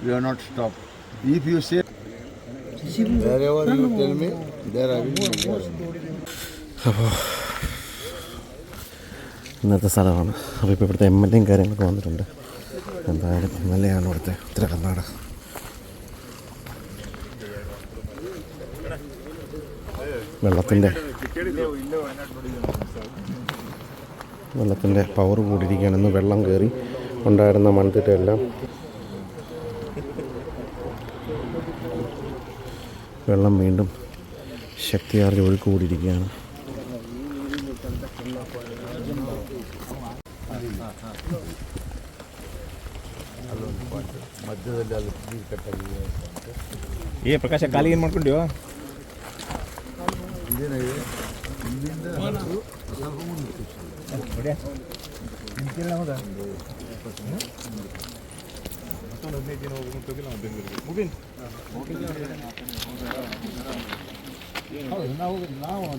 We are not stopped. If you say wherever you tell me, there I will be. അപ്പോൾ ഇന്നത്തെ സ്ഥലമാണ്. അപ്പോൾ ഇപ്പോൾ ഇവിടുത്തെ MLAയും കാര്യങ്ങളൊക്കെ വന്നിട്ടുണ്ട്. എന്തായാലും MLA ആണ് ഇവിടുത്തെ ഉത്തര കർണാടക. വെള്ളത്തിൻ്റെ പവർ കൂടിയിരിക്കുകയാണ്. ഇന്ന് വെള്ളം കയറി ഉണ്ടായിരുന്ന മൺതിട്ടയെല്ലാം വെള്ളം വീണ്ടും ശക്തിയാർജ്ജ ഒഴുക്ക് കൂടിയിരിക്കുകയാണ്. ಏ ಪ್ರಕಾಶ ಕಾಲಿಗೆ ಏನು ಮಾಡ್ಕೊಂಡ್ಯೋ?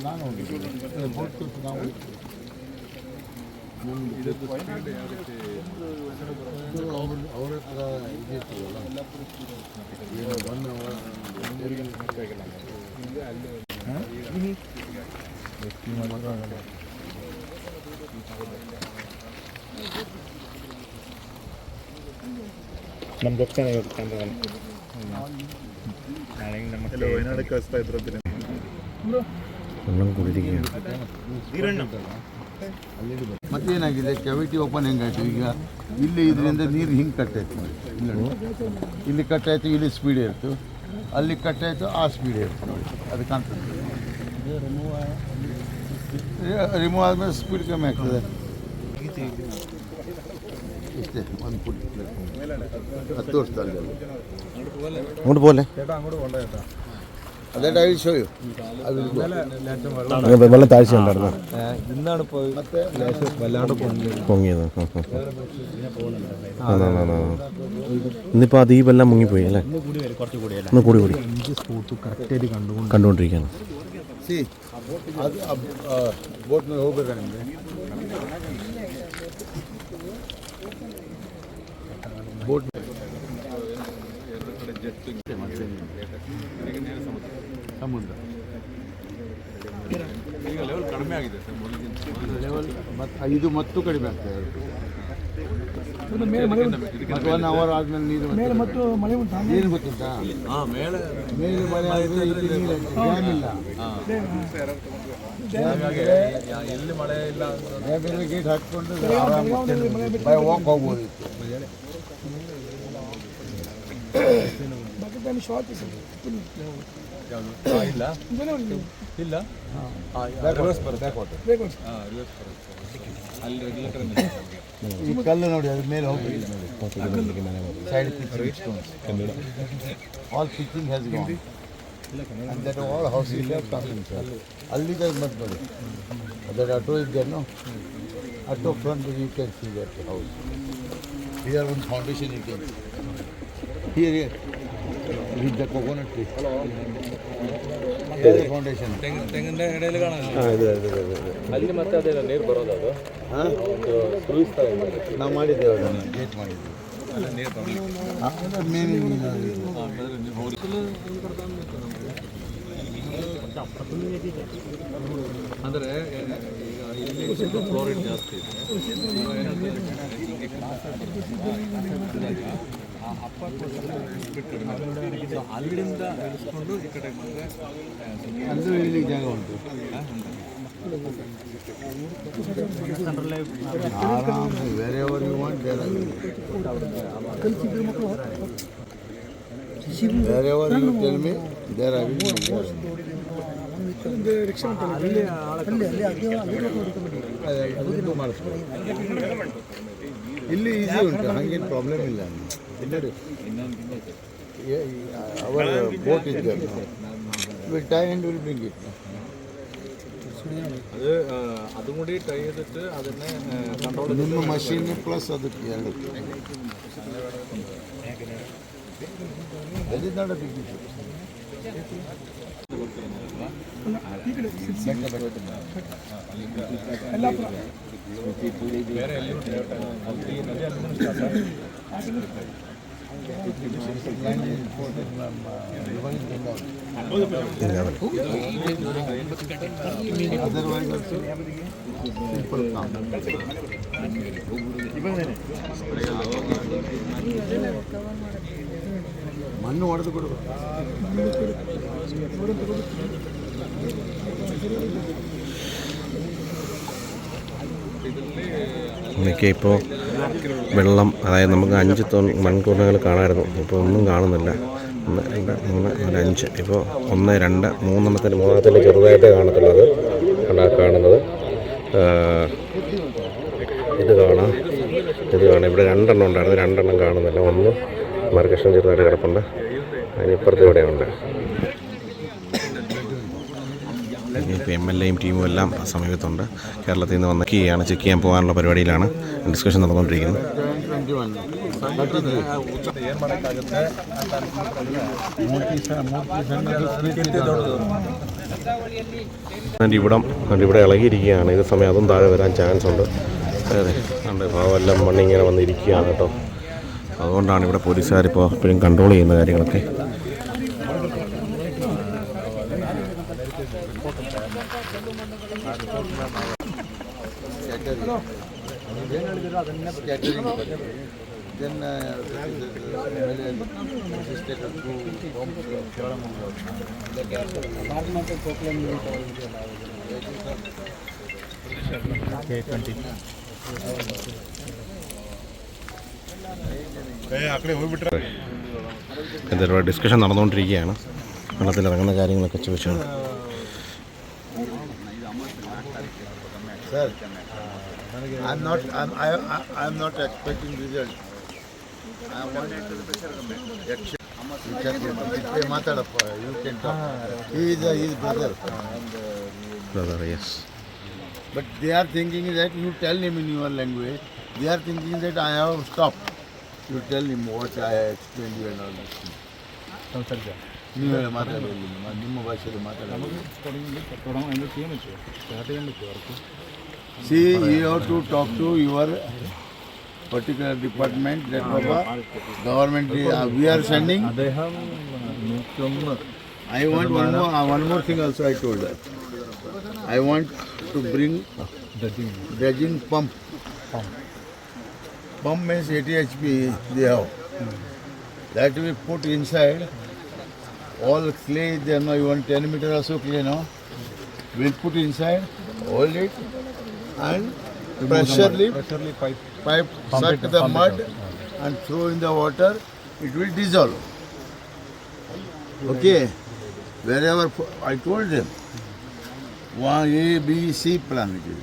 ನಾನು ಅವ್ರ ಹತ್ರ ನಮ್ಮ ಗೊತ್ತಾಗ ವಯನಾಡು ಕಳಿಸ್ತಾ ಇದ್ರು ಮತ್ತೇನಾಗಿದೆ, ಕೆವಿಟಿ ಓಪನ್ ಹೆಂಗಾಯ್ತು ಈಗ. ಇಲ್ಲಿ ಇದರಿಂದ ನೀರು ಹಿಂಗೆ ಕಟ್ಟಾಯ್ತು ನೋಡಿ. ಇಲ್ಲಿ ಕಟ್ಟಾಯ್ತು, ಇಲ್ಲಿ ಸ್ಪೀಡ್ ಇರ್ತು, ಅಲ್ಲಿ ಕಟ್ಟಾಯ್ತು, ಆ ಸ್ಪೀಡ್ ಇರ್ತು ನೋಡಿ. ಅದು ಕಾಣ್ತದೆ. ರಿಮೂವ್ ಆದಮೇಲೆ ಸ್ಪೀಡ್ ಕಮ್ಮಿ ಆಗ್ತದೆ. ಇಷ್ಟೇ ಒಂದು ಫುಟ್ 10 ವರ್ಷದಲ್ಲಿ അങ്ങോട്ട് പോലെ അതായത് ഐ വിൽ ഷോ യു. വെള്ളം താഴ്ച ഉണ്ടായിരുന്നു. ഇന്നാണ് പോയി വല്ലാണ്ട് പൊങ്ങിയത്. ഇന്നിപ്പോൾ ആ ദ്വീപെല്ലാം മുങ്ങിപ്പോയി അല്ലേ? ഒന്ന് കൂടി കണ്ടുകൊണ്ടിരിക്കുകയാണ്. ಅದು ಬೋಟ್ ಮೇಲೆ ಹೋಗ್ಬೇಕಾ ನಿಮಗೆ? ಬೋಟ್ ಸಮುದ್ರ ಈಗ ಲೆವೆಲ್ ಕಡಿಮೆ ಆಗಿದೆ ಸರ್. ಲೆವೆಲ್ ಇದು ಮತ್ತು ಕಡಿಮೆ ಆಗ್ತದೆ. 1 ಅವರ್ ಆದ್ಮೇಲೆ ನೀರು ಏನು ಗೊತ್ತುಂಟಾ? ಮೇಲೆ ಮಳೆ ಆದರೆ ಇಲ್ಲಿ ನೀರು ಡ್ಯಾಮ್ ಇಲ್ಲ. ಎಲ್ಲಿ ಮಳೆ ಇಲ್ಲ ಡ್ಯಾಮಿನ ಗೇಟ್ ಹಾಕ್ಕೊಂಡು ಬೈ ವಾಕ್ ಹೋಗ್ಬೋದಿತ್ತು. ಇಲ್ಲ ಇಲ್ಲ ಅಲ್ಲಿ ರೆಗ್ಯುಲೇಟರ್ ಈ ಕಲ್ಲು ನೋಡಿ, ಅದ್ರ ಮೇಲೆ ಹೋಗ್ಬೇಕು. Side all pitching has gone and that all houses are talking. ಅಲ್ಲಿದೆ ಮತ್ತೆ ನೋಡಿ, ಅದರ ಆಟೋ ಇದೆಯೋ, auto front you can see that house. Here one foundation you can see. Here with the coconut tree. Here the foundation. ತೆಂಗಿನ ಎಡೆಯಲ್ಲಿ ಕಾಣಲ್ಲ. ಅಲ್ಲಿ ಮತ್ತೆ ಅದೆಲ್ಲ ನೀರು ಬರೋದು. ಅದು ಒಂದು ಕ್ರೂಸ್ ತರ ನಾವು ಮಾಡಿದ್ದೇವೆ, ಅದನ್ನು ಗೇಟ್ ಮಾಡಿದ್ದೇವೆ. ಅಲ್ಲ ನೀರು ಬರಲಿಲ್ಲ. ಮೇನ್ ಅಂದರೆ ಈಗ ಇಲ್ಲಿ ಸ್ವಲ್ಪ ಫ್ಲೋರೈಡ್ ಜಾಸ್ತಿ ಇದೆ. ಅಲ್ಲಿಂದ ಇಳಿಸ್ಕೊಂಡು ಈ ಕಡೆ ಬಂದರೆ ಅಲ್ಲೂ ಇಲ್ಲಿ ಜಾಗ ಉಂಟು. ಆರಾಮ ಬೇರೆ ಅವರಿಗೆ ಬೇರೆ ಅವರಿಗೆ tell me there I will ಇಲ್ಲಿ ಈಸಿ ಉಂಟು, ಹಾಗೇನು ಪ್ರಾಬ್ಲಮ್ ಇಲ್ಲ. ನೋಡಿ ಅವರ ಬೋಟ್ ಇದೆ, will tie and will bring it. അതും കൂടി ട്രൈ ചെയ്തിട്ട് അതിനെ കൺട്രോൾ ನಿಮ್ಮ ಮಷೀನ್ ಪ್ಲಸ್ ಅದಕ್ಕೆ ಎರಡು. That is not a big issue. ಬೇರೆ ಎಲ್ಲಿ Land is imported from Dubai, Bengal. Otherwise, also simple come. ಮಣ್ಣು ಹೊಡೆದು ಕೊಡು. എനിക്ക് ഇപ്പോൾ വെള്ളം, അതായത് നമുക്ക് 5 മൺകൂണകൾ കാണാമായിരുന്നു, ഇപ്പോൾ ഒന്നും കാണുന്നില്ല. 1, 2, 3, 4, 5. ഇപ്പോൾ 1, 2, 3 ചെറുതായിട്ടേ കാണത്തുള്ളത്. കാണുന്നത് ഇത് കാണാം. ഇവിടെ 2 ഉണ്ടായിരുന്നു, 2 കാണുന്നില്ല. 1 മാർക്കഷ്ണം ചെറുതായിട്ട് കിടപ്പുണ്ട്. അതിനിപ്പുറത്ത് ഇവിടെയുണ്ട്. ഇപ്പോൾ MLAയും ടീമും എല്ലാം സമീപത്തുണ്ട്. കേരളത്തിൽ നിന്ന് വന്ന് ചെക്ക് ചെയ്യാൻ പോകാനുള്ള പരിപാടിയിലാണ്. ഡിസ്കഷൻ നടന്നുകൊണ്ടിരിക്കുന്നത്. ഇവിടെ ഇളകിയിരിക്കുകയാണ്. ഇത് സമയം അതും താഴെ വരാൻ ചാൻസ് ഉണ്ട്. അതെ, ഉണ്ട്. ഭാവമെല്ലാം മണ്ണിങ്ങനെ വന്നിരിക്കുകയാണ് കേട്ടോ. അതുകൊണ്ടാണ് ഇവിടെ പോലീസുകാരിപ്പോൾ എപ്പോഴും കൺട്രോൾ ചെയ്യുന്ന കാര്യങ്ങളൊക്കെ. എന്തായാലും ഡിസ്കഷൻ നടന്നുകൊണ്ടിരിക്കുകയാണ്. വെള്ളത്തിൽ ഇറങ്ങുന്ന കാര്യങ്ങളൊക്കെ ചോദിച്ചാണ്. Sir, I'm not expecting result. I want action. You can talk. He is his brother. Brother, yes. But they are thinking that you tell him in your language. They are thinking that I have stopped. You tell him what I explained you and all that. ನೀವೇ ಮಾತಾಡೋದು, ನಿಮ್ಮ ಭಾಷೆಯಲ್ಲಿ ಮಾತಾಡೋದು. See, you have to talk to your particular department that Baba, government we are sending. I want one more thing also. I told her I want to bring dredging pump. Pump means 80 HP they have. That we put inside. All clay there, no, even 10 meter also clay, no. We'll put inside, hold it, and pressurely pipe suck the mud and throw in the water. It will dissolve. Okay. Wherever I told them, one A, B, C plan it is.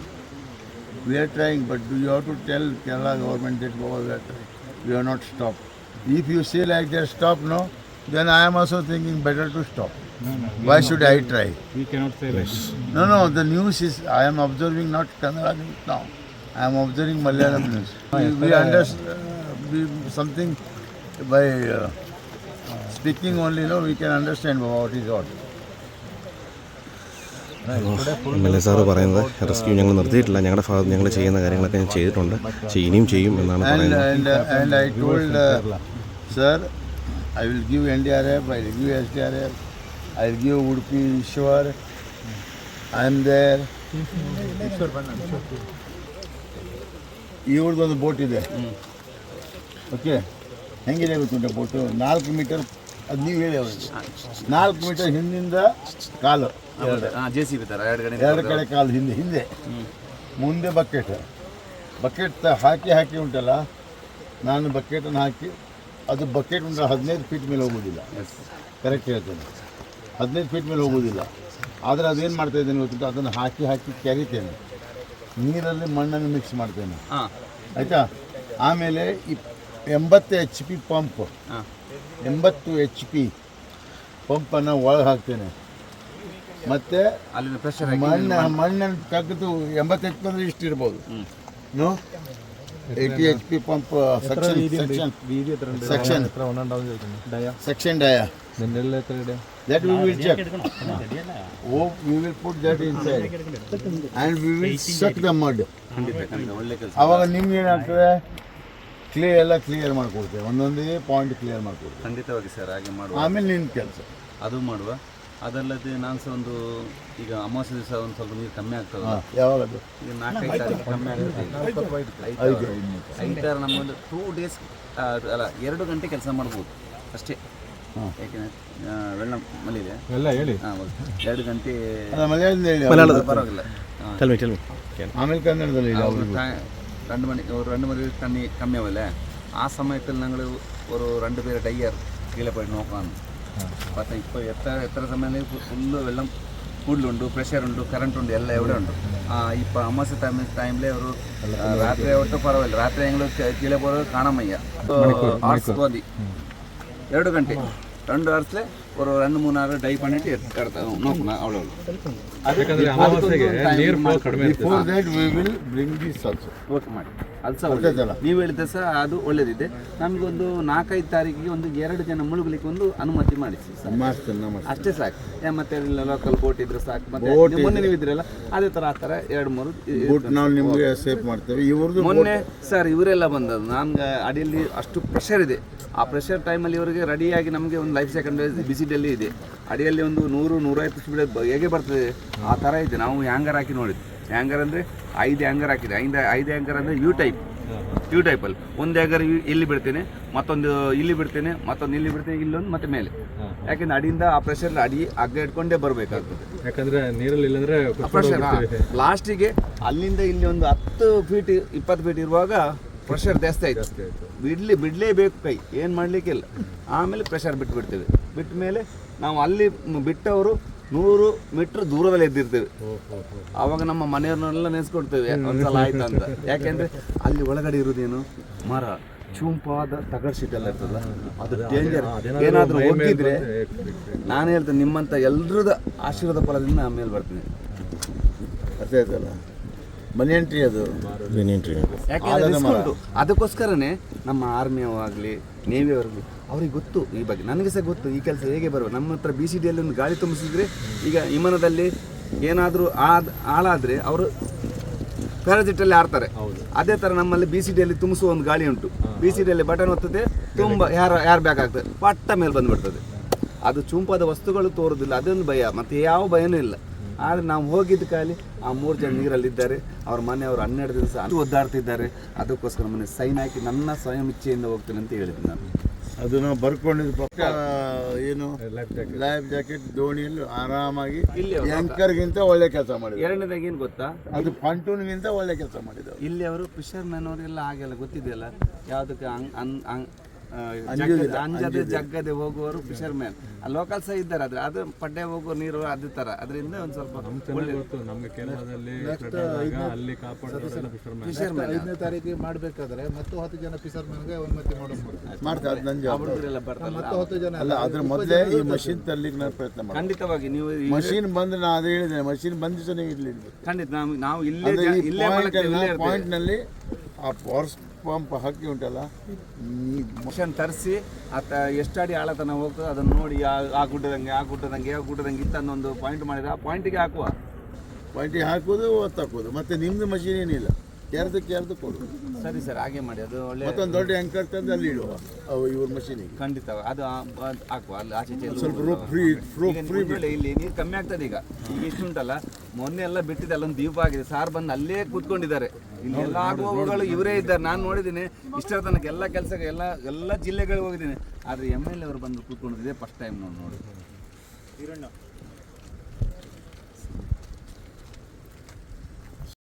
We are trying, but you have to tell Kerala government that we are not stopped. If you say like that, stop, no. Then I am also thinking better to stop. No. Why should I try? We cannot say Yes. No. The news is I am observing not Kannada news now. I am observing Malayalam news. We understand something by speaking only. No, we can understand what is what. MLA sir പറയുന്നത് rescue ഞങ്ങൾ നിർത്തിയിട്ടില്ല. ഞങ്ങളുടെ ഭാഗത്ത് ഞങ്ങൾ ചെയ്യുന്ന കാര്യങ്ങളൊക്കെ ഞാൻ ചെയ്തിട്ടുണ്ട്, ഇനിയും ചെയ്യും എന്നാണ് പറയുന്നത്. And I told sir, I will give NDRF, I will give SDRF, I will give Udupi Ishwar. I am there. ಇವ್ರದ್ದೊಂದು ಬೋಟ್ ಇದೆ. ಓಕೆ, ಹೆಂಗಿದೆ ಗೊತ್ತುಂಟ ಬೋಟು? 4 ಮೀಟರ್, ಅದು ನೀವು ಹೇಳಿ ಅವ್ರಿಗೆ. 4 ಮೀಟರ್ ಹಿಂದಿಂದ ಕಾಲು, JCB ಥರ ಎರಡು ಕಡೆ ಕಾಲು ಹಿಂದೆ ಮುಂದೆ ಬಕೆಟ್ ಹಾಕಿ ಉಂಟಲ್ಲ. ನಾನು ಬಕೆಟನ್ನು ಹಾಕಿ, ಅದು ಬಕೆಟ್ ಉಂಟು 15 ಫೀಟ್ ಮೇಲೆ ಹೋಗೋದಿಲ್ಲ. ಕರೆಕ್ಟ್ ಹೇಳ್ತೇನೆ, 15 ಫೀಟ್ ಮೇಲೆ ಹೋಗೋದಿಲ್ಲ. ಆದರೆ ಅದೇನು ಮಾಡ್ತಾಯಿದ್ದೇನೆ ಗೊತ್ತಿತ್ತು, ಅದನ್ನು ಹಾಕಿ ಕೆರಿತೇನೆ, ನೀರಲ್ಲಿ ಮಣ್ಣನ್ನು ಮಿಕ್ಸ್ ಮಾಡ್ತೇನೆ. ಆಯಿತಾ? ಆಮೇಲೆ 80 HP ಪಂಪ್, 80 HP ಪಂಪನ್ನು ಒಳಗೆ ಹಾಕ್ತೇನೆ. ಮತ್ತು ಮಣ್ಣನ್ನು ತೆಗೆದು 80 HP ಅಂದರೆ ಇಷ್ಟು ಇರ್ಬೋದು. No 80 HP pump section dia. That we will check. We will put that inside and we will suck the mud. ಅವಾಗ ನಿಮ್ಗೆ ಏನಾಗ್ತದೆ, ಎಲ್ಲ ಕ್ಲಿಯರ್ ಮಾಡಿಕೊಡ್ತೇವೆ, ಒಂದೊಂದೇ ಪಾಯಿಂಟ್ ಕ್ಲಿಯರ್ ಮಾಡಿಕೊಡ್ತೇವೆ. ಖಂಡಿತವಾಗಿ ಸರ್ ಹಾಗೆ ಮಾಡುವ. ಆಮೇಲೆ ನಿನ್ನ ಕೆಲಸ ಅದು ಮಾಡುವ. ಅದಲ್ಲದೆ ನಾನು ಸಹ ಒಂದು ಈಗ ಅಮಾವಾಸ್ಯೆ ದಿವಸ ಒಂದು ಸ್ವಲ್ಪ ನೀರು ಕಮ್ಮಿ ಆಗ್ತದೆ. ಯಾವಾಗದು ಈಗ 4-5 ತಾರೀಕು ಕಮ್ಮಿ ಆಗ್ತದೆ. 5 ತಾರೀಕು ನಮ್ಮೊಂದು 2 days ಅಲ್ಲ 2 ಗಂಟೆ ಕೆಲಸ ಮಾಡ್ಬೋದು ಅಷ್ಟೇ. ಯಾಕೆಂದರೆ ವೆಳ್ಳಂ ಮಲ್ಲಿದೆ ಎಲ್ಲ ಹೇಳಿ. 2 ಗಂಟೆ ಮಲಯಾಳದಿಂದ ಹೇಳಿ, ಪರವಾಗಿಲ್ಲ. ಆಮೇಲೆ ಕನ್ನಡದಲ್ಲಿ ಹೇಳಿ. 2 മണി ഒരു 2 മണി തണ്ണി കമ്മിയാവല്ലേ. ആ സമയത്തിൽ ഞങ്ങൾ ഒരു 2 പേര് ഡയ്യർ കീഴെ പോയി നോക്കാമെന്ന്. പക്ഷേ ഇപ്പോൾ എത്ര സമയം ഫുള്ള് വെള്ളം കൂടുതലുണ്ട്, പ്രഷറുണ്ട്, കറണ്ട് ഉണ്ട്, എല്ലാം എവിടെ ഉണ്ട്. ഇപ്പോൾ അമാവാസ്യ ടൈമിലെ ഒരു രാത്രി ഒട്ടും പരവില്ല. രാത്രി ഞങ്ങൾ കീഴെ പോയത് കാണാൻ വയ്യ. ആർസ് മതി 2 ಗಂಟೆ 2 ಅವರ್ಸ್ಲೆ ஒரு 2-3 ಅವರ್ ಡೈ பண்ணிட்டு ನೋಕೋಣ ಅವಳು. Before that we will bring this also. Okay ಮಾಡಿ. ಅದು ಸಹ ನೀವು ಹೇಳಿದ ಸಹ ಅದು ಒಳ್ಳೇದಿದೆ. ನಮಗೊಂದು 4-5 ತಾರೀಕಿಗೆ ಒಂದು 2 ಜನ ಮುಳುಗಲಿಕ್ಕೆ ಒಂದು ಅನುಮತಿ ಮಾಡಿಸಿ ಅಷ್ಟೇ ಸಾಕು. ಮತ್ತೆ ಲೋಕಲ್ ಬೋಟ್ ಇದ್ರೆ ಸಾಕು. ಮತ್ತೆ ಮೊನ್ನೆ ನೀವು ಇದ್ರಲ್ಲ ಅದೇ ಥರ ಆ ಥರ 2-3 ನಾವು ನಿಮಗೆ ಸೇಫ್ ಮಾಡ್ತೇವೆ. ಇವ್ರದ್ದು ಮೊನ್ನೆ ಸರ್ ಇವರೆಲ್ಲ ಬಂದದ್ದು. ನಮ್ಗೆ ಅಡಿಯಲ್ಲಿ ಅಷ್ಟು ಪ್ರೆಷರ್ ಇದೆ. ಆ ಪ್ರೆಷರ್ ಟೈಮಲ್ಲಿ ಇವರಿಗೆ ರೆಡಿಯಾಗಿ ನಮಗೆ ಒಂದು ಲೈಫ್ ಸೆಕೆಂಡ್ ಬಿಸಿಡಲ್ಲಿ ಇದೆ. ಅಡಿಯಲ್ಲಿ ಒಂದು 100-150 ಸ್ಪೀಡ್ ಹೇಗೆ ಬರ್ತದೆ ಆ ಥರ ಇದೆ. ನಾವು ಹ್ಯಾಂಗರ್ ಹಾಕಿ ನೋಡಿದ್ವಿ. ಹ್ಯಾಂಗರ್ ಅಂದರೆ 5 ಹ್ಯಾಂಗರ್ ಹಾಕಿದೆ. 5 ಹ್ಯಾಂಗರ್ ಅಂದರೆ ಯು ಟೈಪಲ್ಲಿ ಒಂದು ಹ್ಯಾಂಗರ್ ಇಲ್ಲಿ ಬಿಡ್ತೇನೆ, ಮತ್ತೊಂದು ಇಲ್ಲಿ ಬಿಡ್ತೇನೆ, ಮತ್ತೊಂದು ಇಲ್ಲಿ ಬಿಡ್ತೇನೆ, ಇಲ್ಲೊಂದು ಮತ್ತೆ ಮೇಲೆ. ಯಾಕೆಂದ್ರೆ ಅಡಿಯಿಂದ ಆ ಪ್ರೆಷರ್ ಅಡಿ ಹಗ್ಗ ಇಟ್ಕೊಂಡೇ ಬರಬೇಕಾಗ್ತದೆ. ಯಾಕಂದ್ರೆ ನೀರಲ್ಲಿ ಇಲ್ಲಂದ್ರೆ ಪ್ರೆಷರ್ ಲಾಸ್ಟಿಗೆ ಅಲ್ಲಿಂದ ಇಲ್ಲಿ ಒಂದು 10 ಫೀಟ್ 20 ಫೀಟ್ ಇರುವಾಗ ಪ್ರೆಷರ್ ಜಾಸ್ತಿ ಆಯಿತು. ಬಿಡಲೇಬೇಕು, ಕೈ ಏನು ಮಾಡಲಿಕ್ಕಿಲ್ಲ. ಆಮೇಲೆ ಪ್ರೆಷರ್ ಬಿಟ್ಬಿಡ್ತೇವೆ. ಬಿಟ್ಟ ಮೇಲೆ ನಾವು ಅಲ್ಲಿ ಬಿಟ್ಟವರು 100 ಮೀಟ್ರ್ ದೂರದಲ್ಲಿ ಎದ್ದಿರ್ತೇವೆ. ಆವಾಗ ನಮ್ಮ ಮನೆಯವ್ರನ್ನೆಲ್ಲ ನೆನೆಸ್ಕೊಡ್ತೇವೆ ಒಂದ್ಸಲ ಆಯ್ತು ಅಂತ. ಯಾಕೆಂದರೆ ಅಲ್ಲಿ ಒಳಗಡೆ ಇರೋದೇನು ಮರ, ಚುಂಪಾದ ತಗಡ್ ಶೀಟ್ ಎಲ್ಲ ಇರ್ತದಲ್ಲ, ಅದು ಡೇಂಜರ್. ಏನಾದರೂ ಹೋಗಿದ್ರೆ ನಾನು ಹೇಳ್ತೇನೆ ನಿಮ್ಮಂಥ ಎಲ್ರದ ಆಶೀರ್ವಾದ ಫಲದಿಂದ ನಾನು ಮೇಲೆ ಬರ್ತೀನಿ. ಅರ್ಥ ಆಯ್ತಲ್ಲ, ಮನಿ ಎಂಟ್ರಿ ಅದು. ಯಾಕೆಂದ್ರೆ ಅದಕ್ಕೋಸ್ಕರನೇ ನಮ್ಮ ಆರ್ಮಿಯವಾಗಲಿ ನೇವಿಯವರಾಗಲಿ ಅವ್ರಿಗೆ ಗೊತ್ತು ಈ ಬಗ್ಗೆ. ನನಗೆ ಸಹ ಗೊತ್ತು ಈ ಕೆಲಸ ಹೇಗೆ ಬರುವ. ನಮ್ಮ ಹತ್ರ BCDಯಲ್ಲಿ ಒಂದು ಗಾಳಿ ತುಂಬಿಸಿದ್ರೆ ಈಗ ವಿಮಾನದಲ್ಲಿ ಏನಾದರೂ ಹಾಳಾದರೆ ಅವರು ಪ್ಯಾರಾಜೆಟಲ್ಲಿ ಆಡ್ತಾರೆ. ಅದೇ ಥರ ನಮ್ಮಲ್ಲಿ BCDಯಲ್ಲಿ ತುಂಬಿಸುವ ಒಂದು ಗಾಳಿ ಉಂಟು. BCDಯಲ್ಲಿ ಬಟನ್ ಒತ್ತದೆ, ತುಂಬ ಯಾರು ಬ್ಯಾಗ್ ಆಗ್ತದೆ, ಪಟ್ಟ ಮೇಲೆ ಬಂದುಬಿಡ್ತದೆ. ಅದು ಚುಂಪಾದ ವಸ್ತುಗಳು ತೋರೋದಿಲ್ಲ, ಅದೊಂದು ಭಯ. ಮತ್ತು ಯಾವ ಭಯನೂ ಇಲ್ಲ. ಆದರೆ ನಾವು ಹೋಗಿದ್ದ ಕಾಲಿ ಆ 3 ಜನ ನೀರಲ್ಲಿದ್ದಾರೆ. ಅವ್ರ ಮನೆಯವರು 12 ದಿವಸ ಒದ್ದಾಡ್ತಿದ್ದಾರೆ. ಅದಕ್ಕೋಸ್ಕರ ಮನೆ ಸೈನ್ ಹಾಕಿ ನನ್ನ ಸ್ವಯಂ ಇಚ್ಛೆಯಿಂದ ಹೋಗ್ತೇನೆ ಅಂತ ಹೇಳಿದ್ದೆ ನಾನು. ಅದು ನಾವು ಬರ್ಕೊಂಡಿದ್ದು ಪಕ್ಕ ಏನು ಲೈಫ್ ಜಾಕೆಟ್ ದೋಣಿಯಲ್ಲಿ ಆರಾಮಾಗಿ ಆ್ಯಂಕರ್ಗಿಂತ ಒಳ್ಳೆ ಕೆಲಸ ಮಾಡಿದ್ರು. ಎರಡನೇದಾಗಿ ಏನು ಗೊತ್ತಾ, ಅದು ಪಂಟೂನ್ಗಿಂತ ಒಳ್ಳೆ ಕೆಲಸ ಮಾಡಿದ್ರು. ಇಲ್ಲಿ ಅವರು ಫಿಶರ್ ಮ್ಯಾನ್ ಅವರೆಲ್ಲ ಹಾಗೆಲ್ಲ ಗೊತ್ತಿದೆಯಲ್ಲ, ಯಾವುದಕ್ಕೆ ಅಂಜದೆ ಜಗ್ಗದೆ ಹೋಗುವವರು ಫಿಶರ್ ಮ್ಯಾನ್. ಲೋಕಲ್ ಸಹ ಇದ್ದಾರೆ. ಆದರೆ ಅದು ಪಡ್ಡೆ ಹೋಗುವ ನೀರು ಅದೇ ಥರ. ಅದರಿಂದ ಒಂದು ಸ್ವಲ್ಪ ಫಿಶರ್ ಮ್ಯಾನ್ 5ನೇ ತಾರೀಕಿಗೆ ಮಾಡಬೇಕಾದ್ರೆ ಮತ್ತು 10 ಜನ ಫಿಶರ್ ಮ್ಯಾನ್ಗೆ ಅನುಮತಿ ಮಾಡ್ತಾರೆ. ಅದು ನನ್ನ ಅವರೆಲ್ಲ ಬರ್ತಾರೆ. ಮತ್ತು 10 ಜನ ಅಲ್ಲ, ಅದ್ರ ಮೊದಲೇ ಈ ಮಷಿನ್ ತರ್ಲಿಕ್ಕೆ ನಾನು ಪ್ರಯತ್ನ ಮಾಡಿ. ಖಂಡಿತವಾಗಿ ನೀವು ಮಷಿನ್ ಬಂದು ನಾನು ಅದು ಹೇಳಿದ್ದೇನೆ, ಮಷಿನ್ ಬಂದ ದಿವಸ ನೀವು ಇಲ್ಲಿ ಖಂಡಿತ ನಾವು ಇಲ್ಲೇ ಪಾಯಿಂಟ್ನಲ್ಲಿ ಆ ಪವರ್ ಪಂಪ್ ಹಾಕಿ ಉಂಟಲ್ಲ, ಮಿಷನ್ ತರಿಸಿ ಎಷ್ಟು ಅಡಿ ಆಳತನ ಹೋಗ್ತದೆ ಅದನ್ನು ನೋಡಿ ಆ ಗುಡ್ಡದಂಗೆ ಇತ್ತನ್ನೊಂದು ಪಾಯಿಂಟ್ ಮಾಡಿದ್ರೆ ಆ ಪಾಯಿಂಟಿಗೆ ಪಾಯಿಂಟಿಗೆ ಹಾಕೋದು ಒತ್ತು ಹಾಕೋದು. ಮತ್ತೆ ನಿಮ್ದು ಮಷೀನ್ ಏನಿಲ್ಲ, ಯಾರ್ದು ಕೊಡು. ಸರಿ ಸರ್, ಹಾಗೆ ಮಾಡಿ. ಅದು ಒಳ್ಳೆ ಮತ್ತೊಂದು ದೊಡ್ಡ ಆ್ಯಂಕರ್ ತಂದು ಅಲ್ಲಿ ಇಡುವ ಇವ್ರ ಮಷೀನಿಗೆ. ಖಂಡಿತ ಅದು ಹಾಕುವ. ಅಲ್ಲಿ ಆಚೆ ಸ್ವಲ್ಪ ಫ್ರೀ ಇಲ್ಲಿ ನೀರು ಕಮ್ಮಿ ಆಗ್ತದೆ. ಈಗ ಇಷ್ಟುಂಟಲ್ಲ, ಮೊನ್ನೆ ಎಲ್ಲ ಬಿಟ್ಟಿದೆ. ಅಲ್ಲೊಂದು ದೀಪ ಆಗಿದೆ. ಸಾರ್ ಬಂದು ಅಲ್ಲೇ ಕೂತ್ಕೊಂಡಿದ್ದಾರೆ. ಇಲ್ಲಿ ಎಲ್ಲ ಆಗುವಗಳು ಇವರೇ ಇದ್ದಾರೆ. ನಾನು ನೋಡಿದ್ದೀನಿ ಇಷ್ಟರ ತನಕ ಎಲ್ಲ ಕೆಲಸಕ್ಕೆ ಎಲ್ಲ ಜಿಲ್ಲೆಗಳಿಗೆ ಹೋಗಿದ್ದೀನಿ. ಆದರೆ MLA ಅವರು ಬಂದು ಕೂತ್ಕೊಂಡಿದ್ದೆ ಫಸ್ಟ್ ಟೈಮ್ ನೋಡಿ.